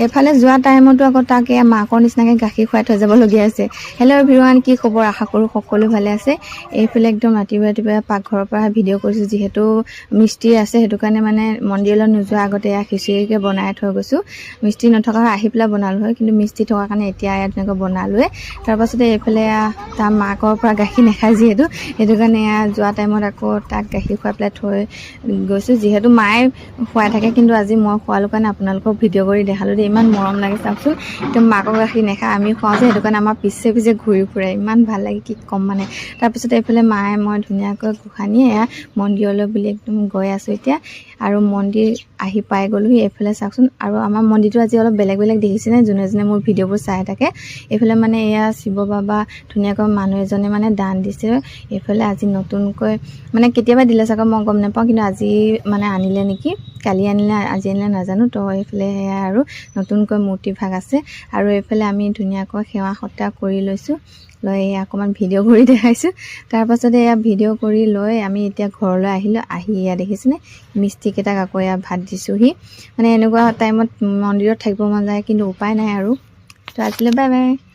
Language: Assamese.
এফালে যোৱা টাইমতো আকৌ তাকে মাকৰ নিচিনাকৈ গাখীৰ খুৱাই থৈ যাবলগীয়া আছে। হেল্ল' এভৰিৱান, কি খবৰ? আশা কৰোঁ সকলো ভালে আছে। এইফালে একদম ৰাতিপুৱা পাকঘৰৰ পৰা ভিডিঅ' কৰিছোঁ, যিহেতু মিস্ত্ৰী আছে, সেইটো কাৰণে মানে মন্দিৰলৈ নোযোৱাৰ আগতে এয়া খিচিৰিকে বনাই থৈ গৈছোঁ। মিস্ত্ৰী নথকা আহি পেলাই বনালোঁ হয়, কিন্তু মিস্ত্ৰী থকাৰ কাৰণে এতিয়া ইয়াত তেনেকৈ বনালোৱে। তাৰপাছতে এইফালে তাৰ মাকৰ পৰা গাখীৰ নাখায় যিহেতু, সেইটো কাৰণে যোৱা টাইমত আকৌ তাক গাখীৰ খুৱাই পেলাই থৈ গৈছোঁ। যিহেতু মায়ে খুৱাই থাকে, কিন্তু আজি মই খোৱালোঁ কাৰণে আপোনালোকক ভিডিঅ' কৰি দেখালোঁ দেই। ইমান মৰম লাগে চাওকচোন, একদম মাকৰ গাখীৰ নাখায়, আমি খুৱাওঁ যে, সেইটো কাৰণে আমাৰ পিছে পিছে ঘূৰি ফুৰে, ইমান ভাল লাগে কি ক'ম মানে। তাৰপিছত এইফালে মায়ে মই ধুনীয়াকৈ গোসাঁনী মন্দিৰলৈ বুলি একদম গৈ আছোঁ এতিয়া, আৰু মন্দিৰ আহি পাই গ'লোহি। এইফালে চাওকচোন, আৰু আমাৰ মন্দিৰটো আজি অলপ বেলেগ দেখিছেনে? যোনে যোনে মোৰ ভিডিঅ'বোৰ চাই থাকে, এইফালে মানে এয়া শিৱ বাবা ধুনীয়াকৈ মানুহ এজনে মানে দান দিছে। এইফালে আজি নতুনকৈ মানে কেতিয়াবা দিলে চাগৈ মই গম নাপাওঁ, কিন্তু আজি মানে আনিলে নেকি, কালি আনিলে আজি আনিলে নাজানো। তো এইফালে সেয়া আৰু নতুনকৈ মূৰ্তি ভাগ আছে, আৰু এইফালে আমি ধুনীয়াকৈ সেৱা সৎকাৰ কৰি লৈছোঁ। লৈ অকণমান ভিডিঅ' কৰি দেখাইছোঁ। তাৰপাছতে এয়া ভিডিঅ' কৰি লৈ আমি এতিয়া ঘৰলৈ আহিলোঁ। আহি দেখিছেনে মিস্ত্ৰীকেইটাক আকৌ ভাত দিছোঁহি। মানে এনেকুৱা টাইমত মন্দিৰত থাকিব মন যায়, কিন্তু উপায় নাই আৰু। তো আজিলৈ বাই বাই।